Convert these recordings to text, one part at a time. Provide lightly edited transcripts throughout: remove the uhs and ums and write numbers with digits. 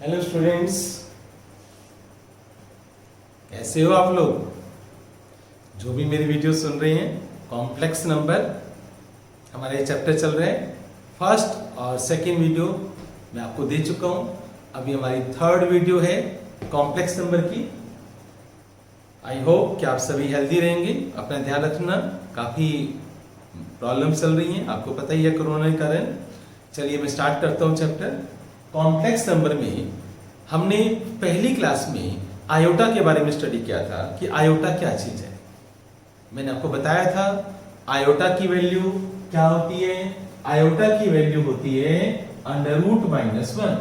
Hello students, कैसे हो आप लोग? जो भी मेरी वीडियो सुन रहे हैं, कॉम्प्लेक्स नंबर हमारे चैप्टर चल रहे हैं। फर्स्ट और सेकंड वीडियो मैं आपको दे चुका हूं। अभी हमारी थर्ड वीडियो है कॉम्प्लेक्स नंबर की। आई होप कि आप सभी हेल्दी रहेंगे। अपना ध्यान रखना, काफ़ी प्रॉब्लम चल रही हैं, आपको पता ही है कोरोना के कारण। चलिए मैं स्टार्ट करता हूँ चैप्टर। कॉम्प्लेक्स नंबर में हमने पहली क्लास में आयोटा के बारे में स्टडी किया था कि आयोटा क्या चीज है। मैंने आपको बताया था आयोटा की वैल्यू क्या होती है। आयोटा की वैल्यू होती है √-1।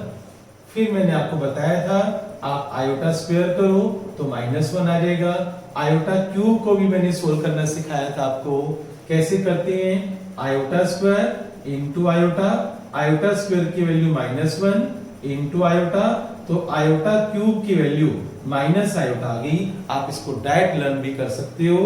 फिर मैंने आपको बताया था आप आयोटा स्क्वायर करो तो -1 आ जाएगा। आयोटा क्यूब को भी मैंने सोल्व करना सिखाया था आपको। कैसे करते हैं? Iota square into iota, iota square की वैल्यू -1 इंटू आयोटा, तो आयोटा क्यूब की वैल्यू माइनस आयोटा आ गई। आप इसको डायरेक्ट लर्न भी कर सकते हो।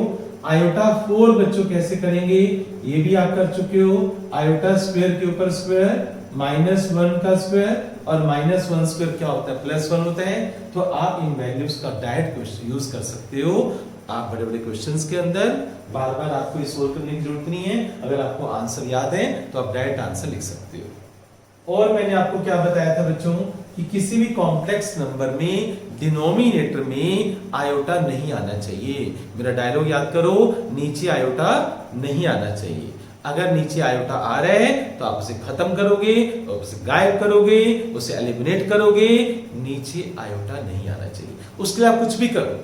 आयोटा 4 बच्चों कैसे करेंगे ये भी आप कर चुके हो। आयोटा स्क्वायर के ऊपर स्क्वायर, -1 का स्क्वायर और -1 स्क्वायर क्या होता है? +1 होता है। तो आप इन वैल्यूज का डायरेक्ट यूज कर सकते हो। आप बड़े बड़े क्वेश्चंस के अंदर बार बार आपको ये सोल्व करने की जरूरत नहीं है। अगर आपको आंसर याद है तो आप डायरेक्ट आंसर लिख सकते हो। और मैंने आपको क्या बताया था बच्चों कि किसी भी कॉम्प्लेक्स नंबर में डिनोमिनेटर में आयोटा नहीं आना चाहिए। मेरा डायलॉग याद करो, नीचे आयोटा नहीं आना चाहिए। अगर नीचे आयोटा आ रहा है तो आप उसे खत्म करोगे, उसे गायब करोगे, उसे एलिमिनेट करोगे। नीचे आयोटा नहीं आना चाहिए। उसके लिए आप कुछ भी करो,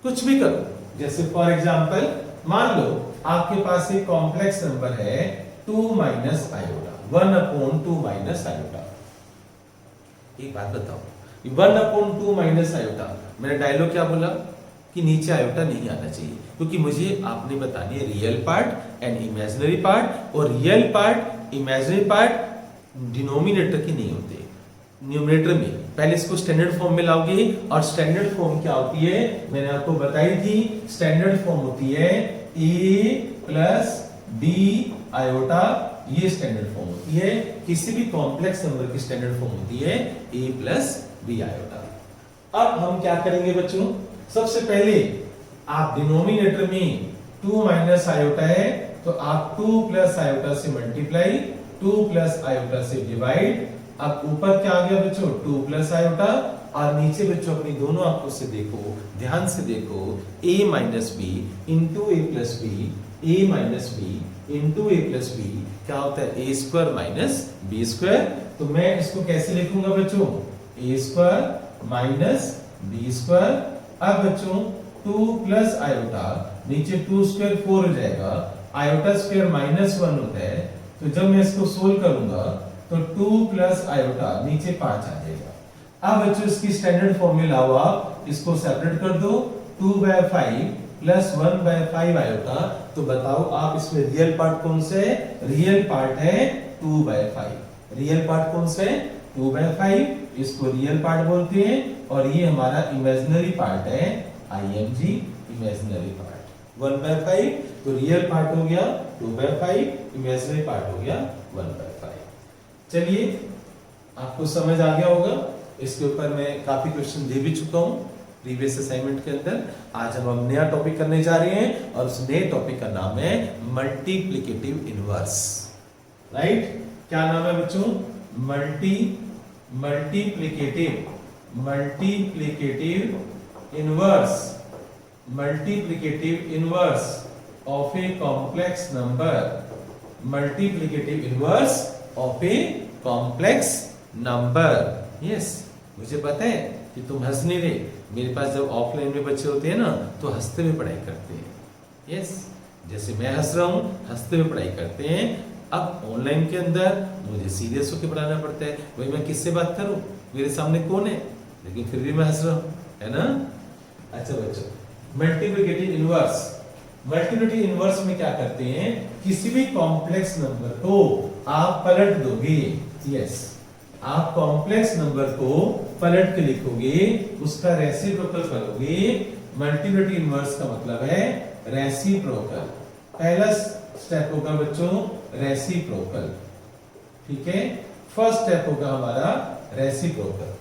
कुछ भी करो। जैसे फॉर एग्जांपल मान लो आपके पास एक कॉम्प्लेक्स नंबर है 2 माइनस आयोटा, 1/2 माइनस आयोटा। एक बात बताओ, 1/2 माइनस आयोटा, मेरा डायलॉग क्या बोला कि नीचे आयोटा नहीं आना चाहिए, क्योंकि मुझे आपने बतानी है real part and imaginary part. और real part imaginary part denominator की नहीं होते, न्यूमरेटर में। पहले इसको स्टैंडर्ड फॉर्म में लाओगे। और स्टैंडर्ड फॉर्म क्या होती है मैंने आपको बताई थी। स्टैंडर्ड फॉर्म होती है a + b आयोटा, ये स्टैंडर्ड फॉर्म होती है। किसी भी कॉम्प्लेक्स नंबर की स्टैंडर्ड फॉर्म होती है a + b आयोटा। अब हम क्या करेंगे बच्चों, सबसे पहले आप डिनोमिनेटर में 2 माइनस आयोटा है तो आप 2 + आयोटा से मल्टीप्लाई, 2 + आयोटा से डिवाइड। अब ऊपर क्या आ गया बच्चों? 2 + आयोटा। और नीचे बच्चों अपनी दोनों आंखों से देखो, ध्यान से देखो, a - b into a + b, a - b into a + b क्या होता है? a² - b²। तो मैं इसको कैसे लिखूंगा बच्चों? a² - b²। अब बच्चों 2 + आयोटा, नीचे 2² 4 हो जाएगा, आयोटा स्क्वायर -1 होता है। तो जब मैं इसको सोल्व करूंगा तो 2 + आयोटा नीचे 5 आ जाएगा। अब बच्चों इसकी स्टैंडर्ड फॉर्म में लाओ, आप इसको सेपरेट कर दो। 2/5 + 1/5 आयोटा। तो बताओ आप इसमें रियल पार्ट कौन से है? रियल पार्ट है 2/5। रियल पार्ट कौन से है? 2/5, इसको रियल पार्ट बोलते हैं। और ये हमारा इमेजिनरी पार्ट है, IMG इमेजिनरी पार्ट 1/5। तो रियल पार्ट हो गया 2/5, इमेजिनरी पार्ट हो गया 1/5। चलिए आपको समझ आ गया होगा। इसके ऊपर मैं काफी क्वेश्चन दे भी चुका हूं प्रीवियस असाइनमेंट के अंदर। आज हम नया टॉपिक करने जा रहे हैं और उस नए टॉपिक का नाम है मल्टीप्लिकेटिव इनवर्स। राइट? क्या नाम है बच्चों? Multiplicative inverse. Multiplicative inverse of a complex number. Multiplicative inverse of a complex number. Yes, मुझे पता है कि तुम हंस नहीं रहे। मेरे पास जब ऑफलाइन में बच्चे होते हैं ना तो हंसते हुए पढ़ाई करते हैं। यस, जैसे मैं हंस रहा हूं, हंसते हुए पढ़ाई करते हैं। अब ऑनलाइन के अंदर मुझे सीरियस होकर पढ़ाना पड़ता है। भाई मैं किससे बात करूं? मेरे सामने कौन है? लेकिन फिर भी मैं हंस रहा हूं, है ना? अच्छा बच्चों, मल्टीप्लिकेटिव इनवर्स। मल्टीप्लिकेटिव इनवर्स में क्या करते हैं? किसी भी कॉम्प्लेक्स नंबर को आप पलट दोगे। यस, आप कॉम्प्लेक्स नंबर को पलट के लिखोगे, उसका रेसिप्रोकल करोगे। मल्टीप्लिकेटिव इनवर्स का मतलब है रेसिप्रोकल। पहला स्टेप होगा बच्चों रेसिप्रोकल। ठीक है? फर्स्ट स्टेप होगा हमारा रेसिप्रोकल।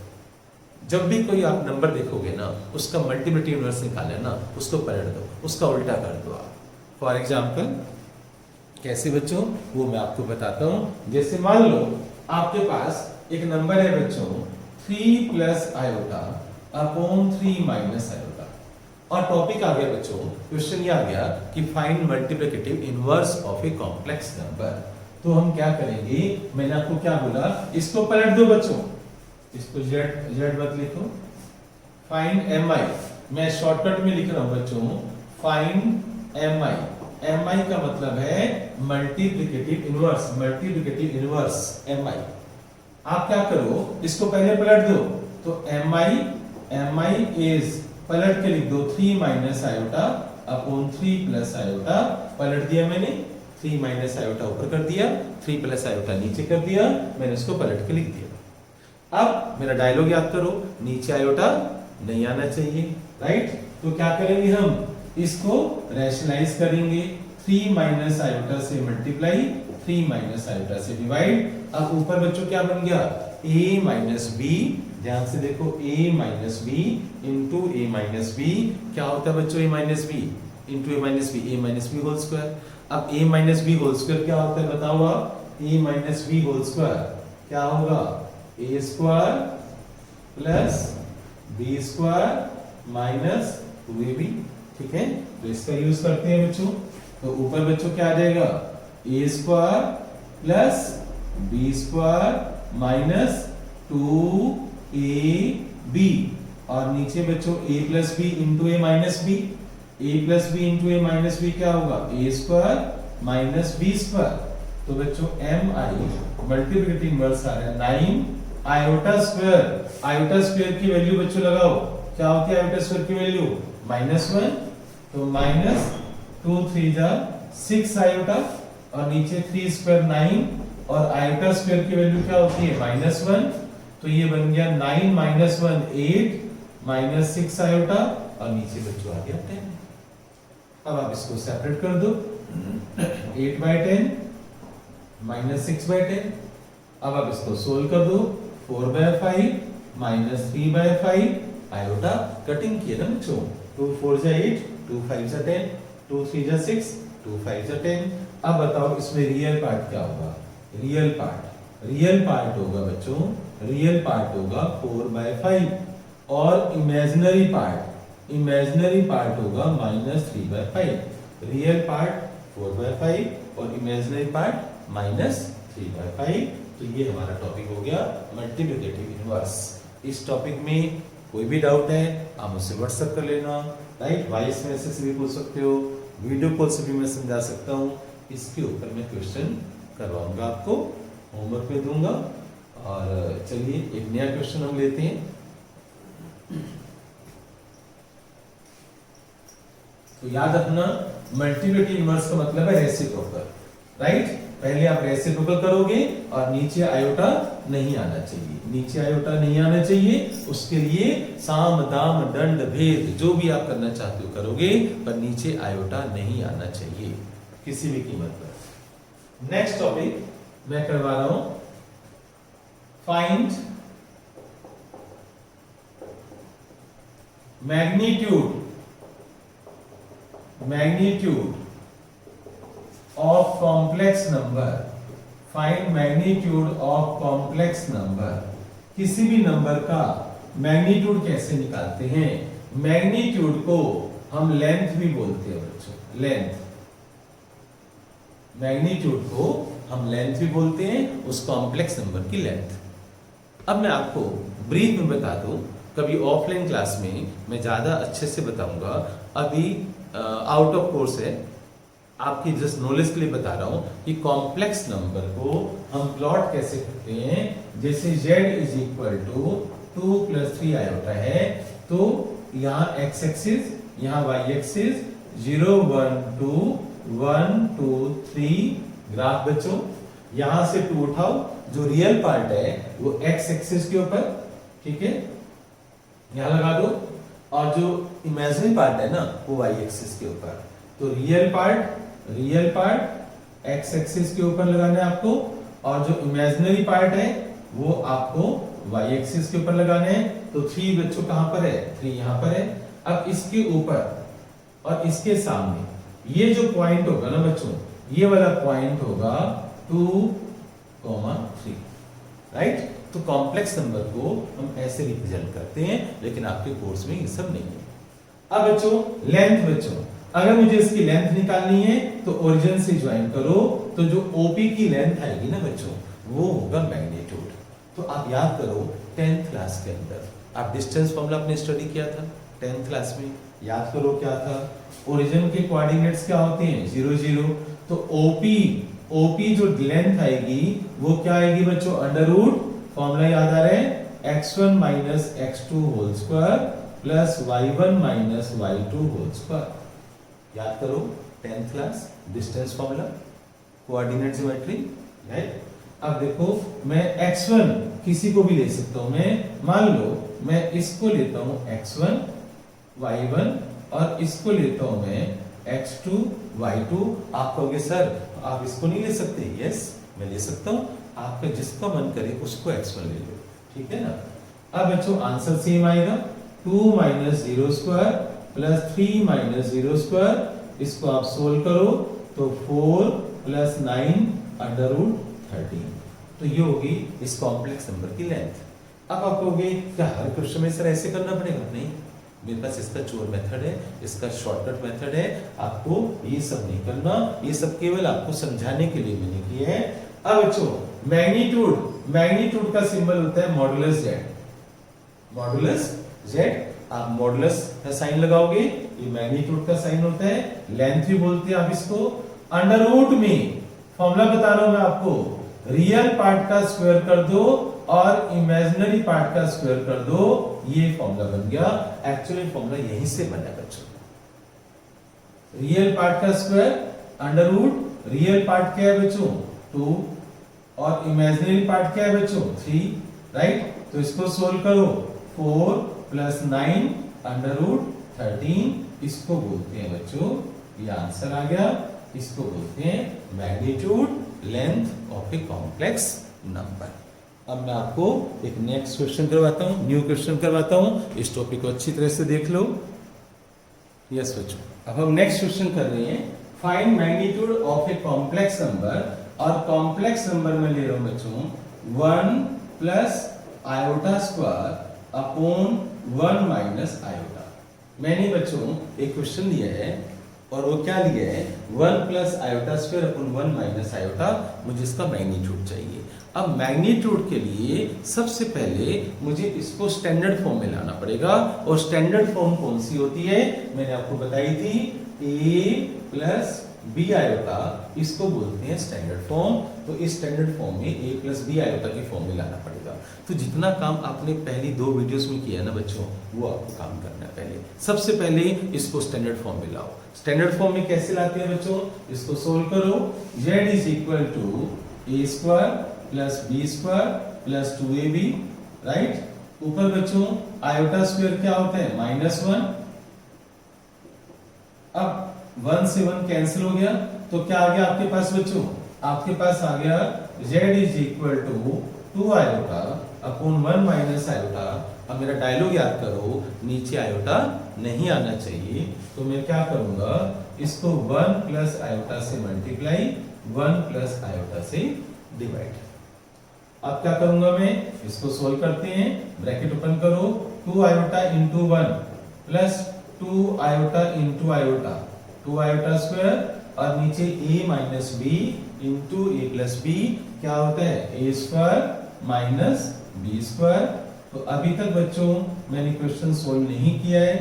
जब भी कोई आप नंबर देखोगे ना, उसका मल्टीप्लिकेटिव इनवर्स निकाले ना, उसको पलट दो, उसका उल्टा कर दो आप। फॉर एग्जाम्पल कैसे बच्चों, वो मैं आपको बताता हूं। जैसे मान लो आपके पास एक नंबर है बच्चों 3 plus iota upon 3 minus iota, और टॉपिक आ गया बच्चों, क्वेश्चन ये आ गया कि find multiplicative inverse of a complex number. तो हम क्या करेंगे, मैंने आपको क्या बोला, इसको पलट दो बच्चों, इसको जेड मत लिखो, फाइंड एम आई, मैं शॉर्टकट में लिख रहा हूं बच्चों, find M I. M I का मतलब है multiplicative inverse, multiplicative inverse M I. आप क्या करो, इसको पहले पलट दो, तो एम आई इज, पलट के लिख दो 3 minus iota upon 3 plus iota, पलट दिया मैंने, 3 माइनस आयोटा ऊपर कर दिया, 3 प्लस आयोटा नीचे कर दिया, मैंने इसको पलट के लिख दिया। अब मेरा डायलॉग याद करो, नीचे आयोटा नहीं आना चाहिए, राइट। तो क्या करेंगे हम, इसको रैशनलाइज करेंगे, 3 माइनस आयोटा से मल्टीप्लाई, 3 माइनस आयोटा से डिवाइड। अब ऊपर बच्चों क्या बन गया, a माइनस बी, ध्यान से देखो, a minus B into A minus B, क्या होता है बच्चों, a minus B into A minus B, A minus B whole square. अब a minus B whole square क्या होता है बताओ आप, a minus B whole square क्या होगा, a square plus B square minus 2ab, ठीक है। तो इसका यूज करते हैं बच्चों, तो ऊपर बच्चों क्या आ जाएगा, a square plus B square minus 2ab, और नीचे बच्चों a plus B into A minus B, a plus B into A minus B क्या होगा, a square minus B square. तो बच्चों एम आई मल्टीप्लिकेटिव इनवर्स आ रहा है 9 आयोटा स्क्वायर। आयोटा स्क्वायर की वैल्यू बच्चों लगाओ, क्या होती है आयोटा स्क्वायर की वैल्यू, -1, तो माइनस 2 3 जा 6 आयोटा, और नीचे 3 स्क्वायर 9, और आयोटा स्क्वायर की वैल्यू क्या होती है -1, तो ये बन गया 9 माइनस 1 8 माइनस 6 आयोटा, और नीचे बच्चों आ गया 10। अब आप इसको सेपरेट कर दो, 8/10 माइनस 6/10। अब आप इसको सोल्व कर दो, 4/5 माइनस 3/5, आयोटा कटिंग किए ना बच्चों, 2 4 जा 8, 2 5 जा 10, 2 3 जा 6, 2 5 जा 10। अब बताओ इसमें रियल पार्ट क्या होगा, रियल पार्ट होगा बच्चों, रियल पार्ट होगा 4/5, और इमेजिनरी पार्ट होगा -3/5। रियल पार्ट 4/5 और इमेजिनरी पार्ट -3/5। तो ये हमारा टॉपिक हो गया मल्टीप्लिकेटिव इनवर्स। इस टॉपिक में कोई भी डाउट है आप मुझसे व्हाट्सएप कर लेना, राइट, वॉइस मैसेज से भी पूछ सकते हो, वीडियो कॉल से भी मैं समझा सकता हूँ। इसके ऊपर मैं क्वेश्चन करवाऊंगा, आपको होमवर्क में दूंगा। और चलिए एक नया क्वेश्चन हम लेते हैं। तो याद रखना, मल्टीप्लिकेटिव इनवर्स का मतलब है रेसिप्रोकल, राइट। पहले आप रेसिप्रोकल करोगे और नीचे आयोटा नहीं आना चाहिए, नीचे आयोटा नहीं आना चाहिए। उसके लिए साम दाम दंड भेद जो भी आप करना चाहते हो करोगे, पर नीचे आयोटा नहीं आना चाहिए किसी भी कीमत पर। नेक्स्ट टॉपिक मैं करवा रहा हूं, find magnitude of complex number. Find magnitude of complex number. किसी भी नंबर का मैग्नीट्यूड कैसे निकालते हैं? मैग्नीट्यूड को हम लेंथ भी बोलते हैं बच्चों, लेंथ। मैग्नीट्यूड को हम लेंथ भी बोलते हैं, उस कॉम्प्लेक्स नंबर की लेंथ। अब मैं आपको ब्रीफ में बता दूं, कभी ऑफलाइन क्लास में मैं ज़्यादा अच्छे से बताऊंगा। अभी आउट ऑफ कोर्स है, आपकी जस्ट नॉलेज के लिए बता रहा हूं कि कॉम्प्लेक्स नंबर को हम प्लॉट कैसे करते हैं। जैसे z is equal to 2 + 3 iota है, तो यहाँ x एक्सिस, यहाँ y एक्सिस, 0 1 2 1 2 3 ग्राफ बच्चों। यहां से 2 उठाओ, जो रियल पार्ट है वो x एक्सिस के ऊपर, ठीक है, यहां लगा दो, और जो इमेजिनरी पार्ट है ना वो y एक्सिस के ऊपर। तो रियल पार्ट x एक्सिस के ऊपर लगाना है आपको, और जो इमेजिनरी पार्ट है वो आपको y एक्सिस के ऊपर लगाने हैं। तो 3 बच्चों कहां पर है, 3 यहां पर है। अब इसके ऊपर और इसके सामने ये जो पॉइंट होगा ना बच्चों, ये वाला पॉइंट होगा 2,3, राइट। तो कॉम्प्लेक्स नंबर को हम ऐसे रिप्रेजेंट करते हैं, लेकिन आपके कोर्स में ये सब नहीं है। अब बच्चों लेंथ, बच्चों अगर मुझे इसकी लेंथ निकालनी है तो ओरिजिन से ज्वाइन करो, तो जो ओपी की लेंथ आएगी ना बच्चों वो होगा मैग्नीट्यूड। तो आप याद करो 10th क्लास के अंदर आप डिस्टेंस फॉर्मूला आपने स्टडी किया था 10th क्लास में, याद करो क्या था, ओरिजिन के कोऑर्डिनेट्स क्या होते हैं 0 0। तो ओपी जो लेंथ आएगी वो क्या आएगी बच्चों, अंडर रूट, फॉर्मूला याद आ रहा है, x1 minus x2 whole square plus y1 minus y2 whole square. याद करो 10th class distance formula, coordinate geometry, right. अब देखो मैं x1 किसी को भी ले सकता हूं, मैं मान लो मैं इसको लेता हूं x1 y1 और इसको लेता हूं मैं x2 y2। आप कहोगे सर आप इसको नहीं ले सकते, यस मैं ले सकता हूं, आपका जिसका मन करे उसको x1 ले लो, ठीक है ना। अब बच्चों आंसर सेम आएगा, 2 minus 0 square plus 3 minus 0 square, इसको आप सोल्व करो तो 4 प्लस 9 अंडर रूट 13। तो ये होगी इस कॉम्प्लेक्स नंबर की लेंथ। अब आप कहोगे क्या हर क्वेश्चन में सर ऐसे करना पड़ेगा, नहीं, मेरे पास इसका चोर मेथड है, इसका शॉर्टकट मेथड है, आपको ये सब नहीं करना, ये सब केवल आपको समझाने के लिए मैंने किया है। अब बच्चों मैग्नीट्यूड का सिंबल होता है मॉडुलस z। आप मॉडुलस का साइन लगाओगे, ये मैग्नीट्यूड का साइन होता है, लेंथ भी बोलते हैं आप इसको। अंडर रूट में फॉर्मूला बता रहा हूं मैं आपको, रियल पार्ट का स्क्वायर कर दो और इमेजिनरी पार्ट का स्क्वायर कर दो, ये फॉर्मूला बन गया। एक्चुअली फॉर्मूला यहीं से बना बच्चों, रियल पार्ट का square under root, real part क्या है बच्चों 2 और इमेजिनरी पार्ट क्या है बच्चों 3, राइट। तो इसको सोल्व करो, 4 प्लस 9 अंडर रूट 13, इसको बोलते हैं बच्चों, ये आंसर आ गया, इसको बोलते हैं magnitude length of a complex number. अब मैं आपको एक नेक्स्ट क्वेश्चन करवाता हूं, न्यू क्वेश्चन करवाता हूं, इस टॉपिक को अच्छी तरह से देख लो। यस बच्चों, अब हम नेक्स्ट क्वेश्चन कर रहे हैं, find magnitude of a complex number. और कॉम्प्लेक्स नंबर में ले रहा हूं बच्चों 1 plus iota square upon 1 minus iota. मैंने बच्चों एक क्वेश्चन दिया है और वो क्या लिया है, 1 plus iota square upon 1 minus iota, मुझे इसका मैग्नीट्यूड चाहिए। अब मैग्नीट्यूड के लिए सबसे पहले मुझे इसको स्टैंडर्ड फॉर्म में लाना पड़ेगा, और स्टैंडर्ड फॉर्म कौन सी होती है मैंने आपको बताई थी, a प्लस बी आयोटा, इसको बोलते हैं स्टैंडर्ड फॉर्म। तो इस स्टैंडर्ड फॉर्म में a प्लस बी आयोटा की फॉर्म में लाना पड़ेगा। तो जितना काम आपने पहली 2 वीडियोस में किया ना बच्चों, वो आपको काम करना है। पहले सबसे पहले इसको स्टैंडर्ड फॉर्म में लाओ। स्टैंडर्ड फॉर्म में कैसे लाते हैं बच्चों, इसको सोल्व करो, z is equal to a square plus B square plus 2ab, right. ऊपर बच्चों आयोटा स्क्वायर क्या होता है -1। अब 1 से 1 कैंसिल हो गया, तो क्या आ गया आपके पास बच्चों, आपके पास आ गया z is equal to 2 iota upon 1 minus iota. अब मेरा डायलॉग याद करो, नीचे आयोटा नहीं आना चाहिए, तो मैं क्या करूंगा, इसको 1 प्लस आयोटा से मल्टीप्लाई, 1 प्लस आयोटा से डिवाइड। अब क्या करूंगा मैं, इसको सोल्व करते हैं, ब्रैकेट ओपन करो, 2 iota into 1 plus 2 iota into iota, 2 iota square, और नीचे a minus B into A plus B, क्या होता है a square minus B square. तो अभी तक बच्चों मैंने क्वेश्चन सोल्व नहीं किया है,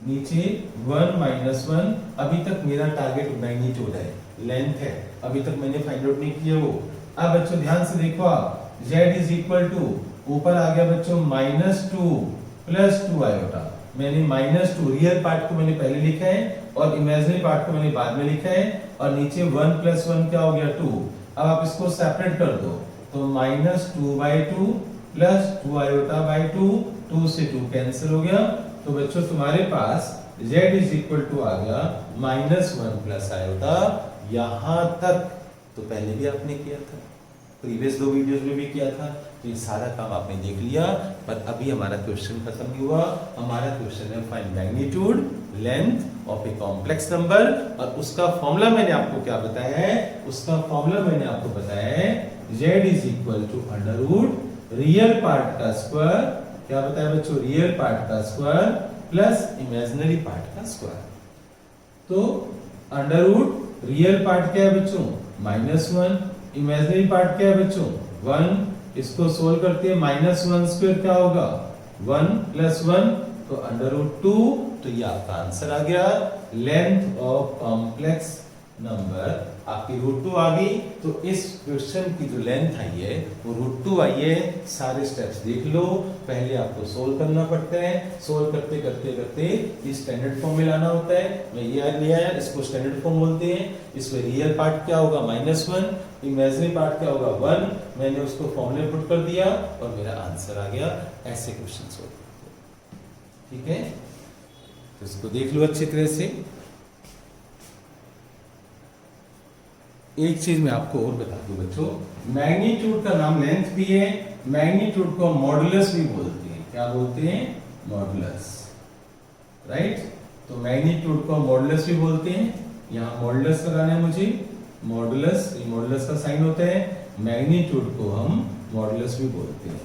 नीचे 1 माइनस 1, अभी तक मेरा टारगेट मैग्नीट्यूड है, लेंथ है, अभी तक मैंने फाइंड आउट नहीं किया वो। अब बच्चों ध्यान से देखो आप, z इज इक्वल टू, ऊपर आ गया बच्चों -2 प्लस 2 आयोटा। मैंने -2 रियल पार्ट को मैंने पहले लिखा है और इमेजिनरी पार्ट को मैंने बाद में लिखा है, और नीचे 1 प्लस 1 क्या हो गया 2। अब आप इसको सेपरेट कर दो, तो -2/2 प्लस 2 आयोटा बाई 2, 2 से 2 कैंसिल हो गया। तो बच्चों तुम्हारे पास z इज इक्वल टू आ गया -1 प्लस आयोटा। यहां तक तो पहले भी आपने किया था, प्रीवियस 2 वीडियोस में भी किया था, तो ये सारा काम आपने देख लिया। पर अभी हमारा क्वेश्चन खत्म नहीं हुआ। हमारा क्वेश्चन है find magnitude length of a complex number, और उसका फॉर्मूला मैंने आपको क्या बताया है, उसका फॉर्मूला मैंने आपको बताया है z is equal to under root real part का स्क्वायर, क्या बताया बच्चों, रियल पार्ट का स्क्वायर प्लस इमेजिनरी पार्ट का स्क्वायर। तो अंडर रूट रियल पार्ट क्या है बच्चों, -1, इमेजिनरी पार्ट क्या है बच्चों 1, इसको सोल्व करते हैं, -1 स्क्वायर क्या होगा 1 + 1, तो अंडर रूट 2, तो ये आपका आंसर आ गया। लेंथ ऑफ कॉम्प्लेक्स नंबर आपकी √2 आ गई। तो इस क्वेश्चन की जो लेंथ आई है वो √2 आई है। सारे स्टेप्स देख लो, पहले आपको सोल्व करना पड़ता है, सोल्व करते करते करते ये स्टैंडर्ड फॉर्म में लाना होता है। मैं ये लिया है, इसको स्टैंडर्ड फॉर्म बोलते हैं। इसमें रियल पार्ट क्या होगा -1, इमेजिनरी पार्ट क्या होगा 1, मैंने उसको फॉर्मूले पुट कर दिया और मेरा आंसर आ गया। ऐसे क्वेश्चन सोल्व करते हैं, ठीक है। तो इसको देख लो अच्छी तरह से। एक चीज मैं आपको और बता दूं बच्चों, मैग्नीट्यूड का नाम लेंथ भी है, मैग्नीट्यूड को मॉडुलस भी बोलते हैं। क्या बोलते हैं, मॉडुलस, राइट। तो मैग्नीट्यूड को मॉडुलस भी बोलते हैं। यहाँ मॉडुलस लगाना है मुझे, मॉडुलस, ये मॉडुलस का साइन होता है। मैग्नीट्यूड को हम मॉडुलस भी बोलते हैं।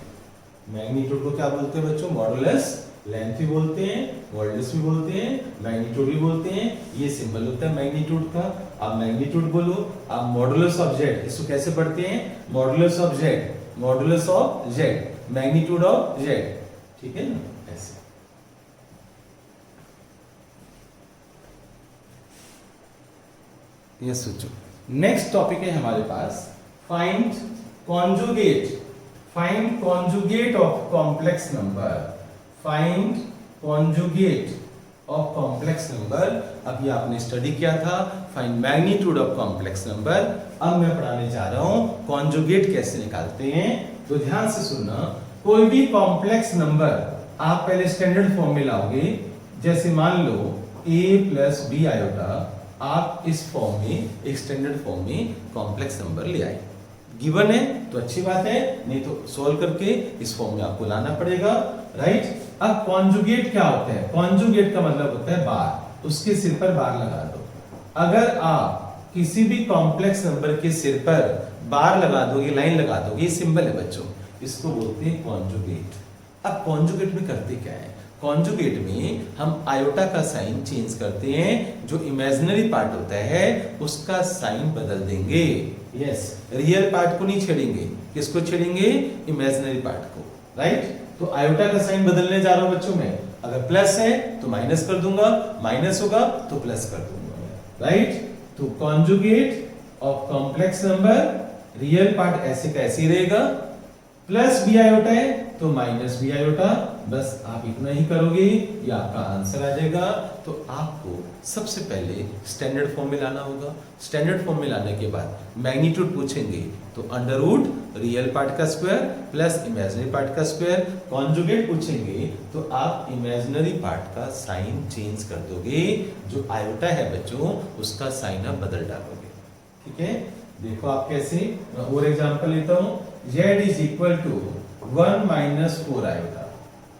मैग्नीट्यूड को क्या बोलते हैं बच्चों, मॉडुलस, लेंथ भी बोलते हैं, मॉडुलस भी बोलते हैं, मैग्नीट्यूड भी बोलते हैं। ये सिंबल होता है मैग्नीट्यूड का। आप मैग्नीट्यूड बोलो, आप मॉडुलस ऑफ जेड, इसको कैसे पढ़ते हैं, modulus of Z, modulus of Z, magnitude of Z, ठीक है ना, ऐसे। ये सोचो। नेक्स्ट टॉपिक है हमारे पास find conjugate, find conjugate of complex number, find conjugate of complex number. अभी आपने स्टडी किया था find magnitude of complex number. अब मैं पढ़ाने जा रहा हूं कॉन्जुगेट कैसे निकालते हैं। तो ध्यान से सुनना, कोई भी कॉम्प्लेक्स नंबर आप पहले स्टैंडर्ड फॉर्म में लाओगे। जैसे मान लो a + b आयोटा, आप इस फॉर्म में, एक स्टैंडर्ड फॉर्म में कॉम्प्लेक्स नंबर ले आए। गिवन है तो अच्छी बात है, नहीं तो सोल्व करके इस फॉर्म में आपको लाना पड़ेगा, राइट। अब कॉन्जुगेट क्या होता है, कॉन्जुगेट का मतलब होता है बार, उसके सिर पर बार लगा दो। अगर आप किसी भी कॉम्प्लेक्स नंबर के सिर पर बार लगा दोगे, लाइन लगा दोगे, ये सिंबल है बच्चों, इसको बोलते हैं कॉन्जुगेट। अब कॉन्जुगेट में करते क्या है, कॉन्जुगेट में हम आयोटा का साइन चेंज करते हैं, जो इमेजिनरी पार्ट होता है उसका साइन बदल देंगे। यस, रियल पार्ट को नहीं छेड़ेंगे, किसको छेड़ेंगे, इमेजिनरी पार्ट को, राइट। तो आयोटा का साइन बदलने जा रहा हूं बच्चों में, अगर प्लस है तो माइनस कर दूंगा, माइनस होगा तो प्लस कर दूंगा, राइट। तो conjugate of complex number, real part ऐसे का ऐसे ही रहेगा, प्लस b आयोटा है तो माइनस b आयोटा, बस आप इतना ही करोगे, ये आपका आंसर आ जाएगा। तो आपको सबसे पहले स्टैंडर्ड फॉर्म में लाना होगा। स्टैंडर्ड फॉर्म में लाने के बाद मैग्नीट्यूड पूछेंगे तो अंडर रूट रियल पार्ट का स्क्वायर प्लस इमेजिनरी पार्ट का स्क्वायर। कॉन्जुगेट पूछेंगे तो आप इमेजिनरी पार्ट का साइन चेंज कर दोगे, जो आयोटा है बच्चों उसका साइन आप बदल डालोगे, ठीक है। देखो आप कैसे, मैं और एग्जांपल लेता हूं, z is equal to 1 - 4 iota.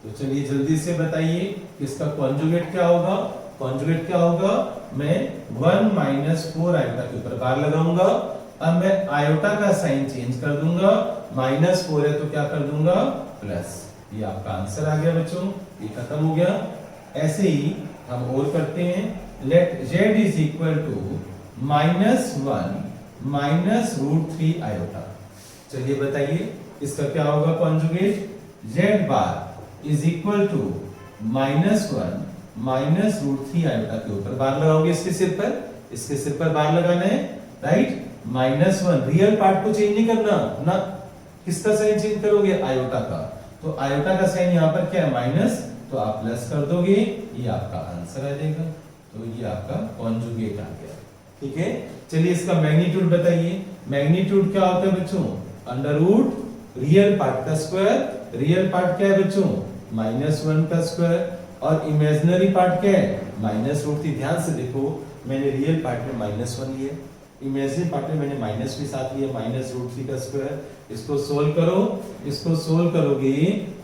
तो चलिए जल्दी से बताइए इसका कॉन्जुगेट क्या होगा। कॉन्जुगेट क्या होगा, मैं 1 - 4 आयोटा के ऊपर बार लगाऊंगा। अब मैं आयोटा का साइन चेंज कर दूंगा, -4 है तो क्या कर दूंगा, प्लस। ये आपका आंसर आ गया बच्चों, ये खत्म हो गया। ऐसे ही हम और करते हैं, late z is equal to -1 - √3 iota. चलिए बताइए इसका क्या होगा conjugate, z bar is equal to -1 - √3 iota के ऊपर बार लगाओगे, इसके सिर पर, इसके सिर पर बार लगाना है, राइट। -1 रियल पार्ट को चेंज नहीं करना ना, किसका साइन चेंज करोगे, आयोटा का। तो आयोटा का साइन यहाँ पर क्या है, माइनस, तो आप प्लस कर दोगे, ये आपका आंसर आ जाएगा। तो ये आपका कॉन्जुगेट आ गया, ठीक है। चलिए इसका मैग्नीट्यूड बताइए। मैग्नीट्यूड क्या होता है बच्चों, अंडर रूट रियल पार्ट का स्क्वायर, रियल पार्ट क्या है बच्चों, -1 का स्क्वायर, और इमेजिनरी पार्ट क्या है, -√3। ध्यान से देखो, मैंने रियल पार्ट में -1 लिया, इमेजिनरी पार्ट में मैंने माइनस भी साथ लिया, माइनस रूट 3 का स्क्वायर। इसको सोल्व करो, इसको सोल्व करोगे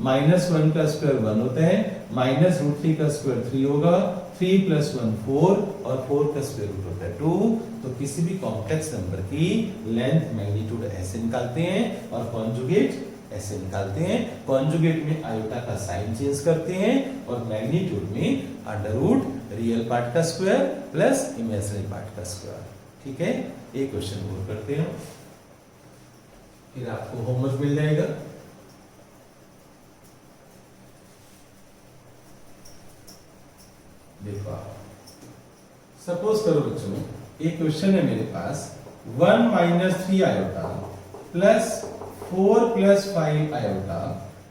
-1 का स्क्वायर 1 होता है, माइनस रूट 3 का स्क्वायर 3 होगा, 3 + 1 4 और 4 का स्क्वायर रूट होता है 2। तो किसी भी कॉम्प्लेक्स नंबर की लेंथ मैग्नीट्यूड ऐसे निकालते हैं और कॉन्जुगेट ऐसे निकालते हैं। कॉन्जुगेट में आयोटा का साइन चेंज करते हैं और मैग्नीट्यूड में अंडर रूट रियल पार्ट का स्क्वायर प्लस इमेजिनरी पार्ट का स्क्वायर। ठीक है, एक क्वेश्चन और करते हैं, फिर आपको होमवर्क मिल जाएगा। देखो सपोज करो बच्चों, एक क्वेश्चन है मेरे पास 1 - 3 आयोटा प्लस 4 + 5 आयोटा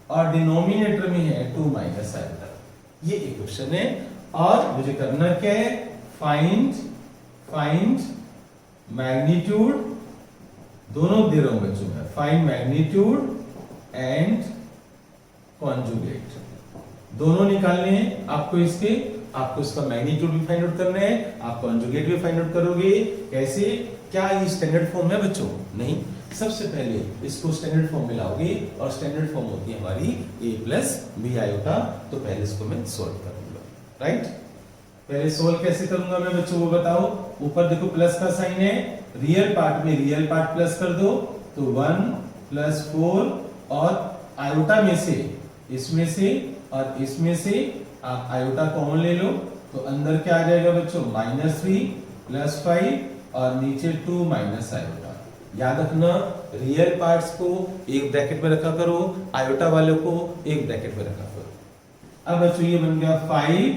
और डिनोमिनेटर में है 2 - आयोटा। ये एक क्वेश्चन है और मुझे करना क्या है, फाइंड मैग्नीट्यूड, दोनों दे रहा हूं बच्चों में, फाइंड मैग्नीट्यूड एंड कॉन्जुगेट, दोनों निकालने हैं आपको इसके। आपको इसका मैग्नीट्यूड भी फाइंड आउट करना है, आप कॉन्जुगेट भी फाइंड आउट करोगे। कैसे, क्या ये स्टैंडर्ड फॉर्म है बच्चों? नहीं, सबसे पहले इसको स्टैंडर्ड फॉर्म में लाओगे और स्टैंडर्ड फॉर्म होती है हमारी a + b आयोटा। तो पहले इसको मैं सोल्व करूंगा, राइट। पहले सोल्व कैसे करूंगा मैं बच्चों वो बताओ। ऊपर देखो प्लस का साइन है, रियल पार्ट में रियल पार्ट प्लस कर दो, तो 1 + 4 और आयोटा में से, इसमें से और इसमें से आप आयोटा कॉमन ले लो, तो अंदर क्या आ जाएगा बच्चों, -3 + 5 और नीचे 2 - आयोटा। याद रखना, रियल पार्ट्स को एक ब्रैकेट में रखा करो, आयोटा वाले को एक ब्रैकेट में रखा करो। अब बच्चों ये बन गया 5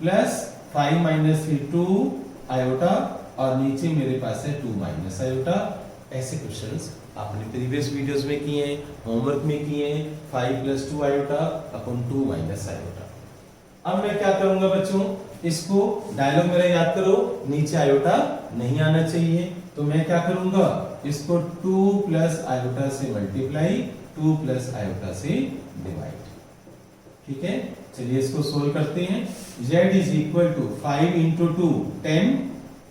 + 5 - 3 2 आयोटा और नीचे मेरे पास है 2 - आयोटा। ऐसे क्वेश्चंस आपने प्रीवियस वीडियोस में किए हैं, होमवर्क में किए हैं। 5 + 2 आयोटा अपन 2 - आयोटा। अब मैं क्या करूंगा बच्चों, इसको डायलॉग मेरा याद करो, नीचे आयोटा नहीं आना चाहिए, तो मैं क्या करूंगा, इसको 2 + आयोटा से मल्टीप्लाई, 2 + आयोटा से डिवाइड। ठीक है, चलिए इसको सोल्व करते हैं। z = 5 × 2 10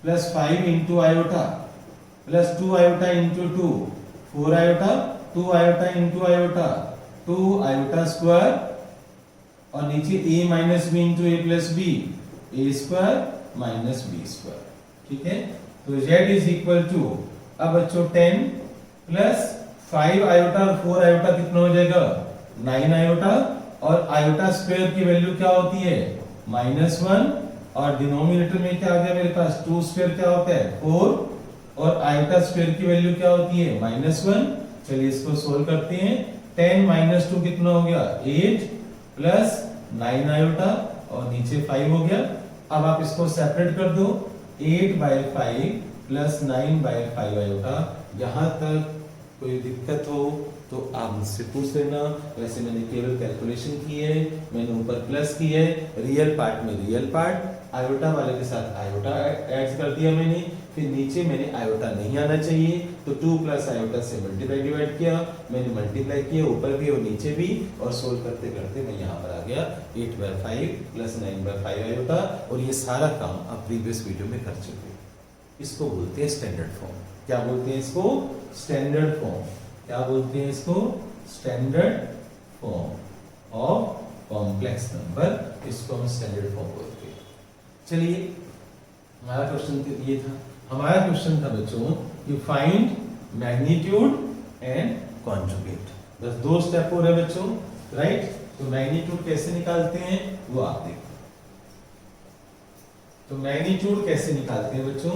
+ 5 × iota plus 2 iota × 2 4 iota, 2 iota × iota 2 iota square और नीचे a - b × a + b, a² - b²। ठीक है, तो z = अब बच्चों 10 + 5 आयोटा और 4 आयोटा कितना हो जाएगा, 9 आयोटा, और आयोटा स्क्वायर की वैल्यू क्या होती है, -1, और डिनोमिनेटर में क्या आ गया मेरे पास, 2 स्क्वायर क्या होता है 4, और आयोटा स्क्वायर की वैल्यू क्या होती है -1। चलिए इसको सोल्व करते हैं। 10 - 2 कितना हो गया, 8 + 9 आयोटा और नीचे 5 हो गया। अब आप इसको सेपरेट कर दो, 8/5 + 9/5 आयोटा। यहाँ तक कोई दिक्कत हो तो आप मुझसे पूछ लेना। वैसे मैंने केवल कैलकुलेशन की है, मैंने ऊपर प्लस की है, रियल पार्ट में रियल पार्ट, आयोटा वाले के साथ आयोटा ऐड कर दिया मैंने, फिर नीचे मैंने आयोटा नहीं आना चाहिए तो 2 + आयोटा से मल्टीप्लाई डिवाइड किया, मैंने मल्टीप्लाई किया ऊपर भी और नीचे भी, और सोल्व करते करते मैं यहाँ पर आ गया 8/5 + 9/5 आयोटा। और ये सारा काम आप प्रीवियस वीडियो में कर चुके हैं। इसको बोलते हैं स्टैंडर्ड फॉर्म। क्या बोलते हैं इसको, स्टैंडर्ड फॉर्म। क्या बोलते हैं इसको, standard form of complex number, इसको हम स्टैंडर्ड फॉर्म बोलते हैं। चलिए हमारा क्वेश्चन ये था, हमारा क्वेश्चन था बच्चों कि फाइंड मैग्नीट्यूड एंड कॉन्जुगेट। बस 2 स्टेप हो रहे बच्चों, राइट। तो मैग्नीट्यूड कैसे निकालते हैं वो आप देखो। तो मैग्नीट्यूड कैसे निकालते हैं बच्चों,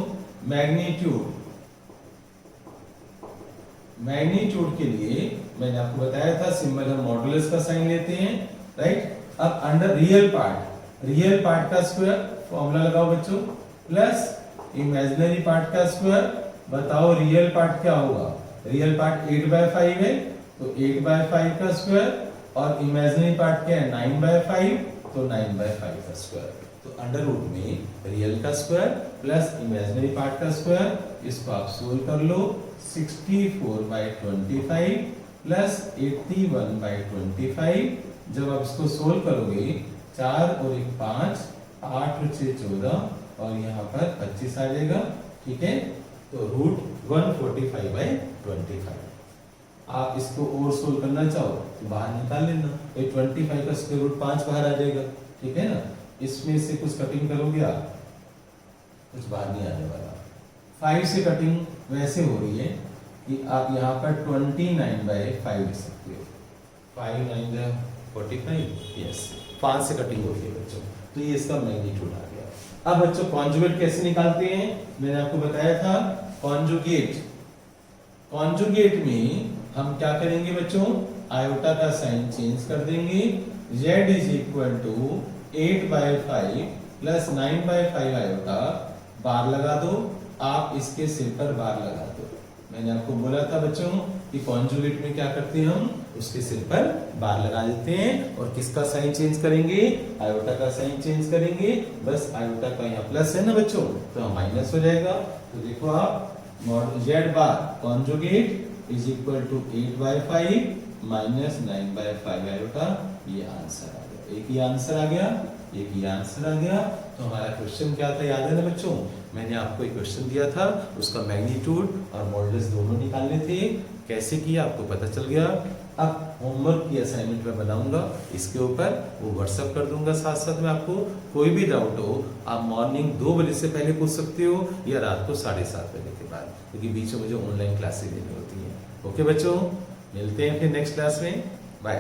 मैग्नीट्यूड के लिए मैंने आपको बताया था सिंबल हम मॉडुलस का साइन लेते हैं, राइट। अब अंडर रियल पार्ट का स्क्वायर फॉर्मूला लगाओ बच्चों, प्लस इमेजिनरी पार्ट का स्क्वायर। बताओ रियल पार्ट क्या होगा, रियल पार्ट 8/5 है तो 8/5 का स्क्वायर, और इमेजिनरी पार्ट क्या है 9/5 तो 9/5 का स्क्वायर। तो अंडर रूट में रियल का स्क्वायर प्लस इमेजिनरी पार्ट का स्क्वायर, इसको आप सोल्व कर लो। 64/25 प्लस 81/25। जब आप इसको सोल्व करोगे 4 और 1 5, 8 और 6 14 और यहाँ पर 25 आ जाएगा। ठीक है, तो √145/25। आप इसको और सोल्व करना चाहो तो बाहर निकाल लेना, 25 का स्क्वायर रूट 5 बाहर आ जाएगा, ठीक है ना। इसमें से कुछ कटिंग करोगे आप, कुछ बाहर नहीं आने वाला। 5 से कटिंग वैसे हो रही है कि आप यहाँ पर 29/5 लिख सकते हो। 5 9 45, यस, 5 से कटिंग होती है बच्चों, तो ये इसका मैग्नीट्यूड आ गया। अब बच्चों कॉन्जुगेट कैसे निकालते हैं, मैंने आपको बताया था। कॉन्जुगेट में हम क्या करेंगे बच्चों, आयोटा का साइन चेंज कर देंगे। z is equal to 8/5 plus 9/5 iota, bar लगा दो, आप इसके सिर पर बार लगा दो। मैंने आपको बोला था बच्चों कि कॉन्जुगेट में क्या करते हैं, हम उसके सिर पर बार लगा देते हैं और किसका साइन चेंज करेंगे, आयोटा का साइन चेंज करेंगे। बस आयोटा का यहाँ प्लस है ना बच्चों, तो माइनस हो जाएगा। तो देखो आप z bar conjugate is equal to 8/5 minus 9/5 iota, ये आंसर आ गया। एक ही आंसर आ गया, एक ही आंसर आ गया। तो हमारा क्वेश्चन क्या था, याद है ना बच्चों, मैंने आपको एक क्वेश्चन दिया था, उसका मैग्नीट्यूड और मॉडुलस दोनों निकालने थे। कैसे किया आपको पता चल गया। अब होमवर्क की असाइनमेंट में बनाऊंगा इसके ऊपर, वो व्हाट्सएप कर दूंगा साथ साथ में आपको। कोई भी डाउट हो आप मॉर्निंग 2 बजे से पहले पूछ सकते हो या रात को 7:30 बजे के बाद, क्योंकि बीच में मुझे ऑनलाइन क्लासेस देनी होती है। ओके बच्चों, मिलते हैं फिर नेक्स्ट क्लास में, बाय।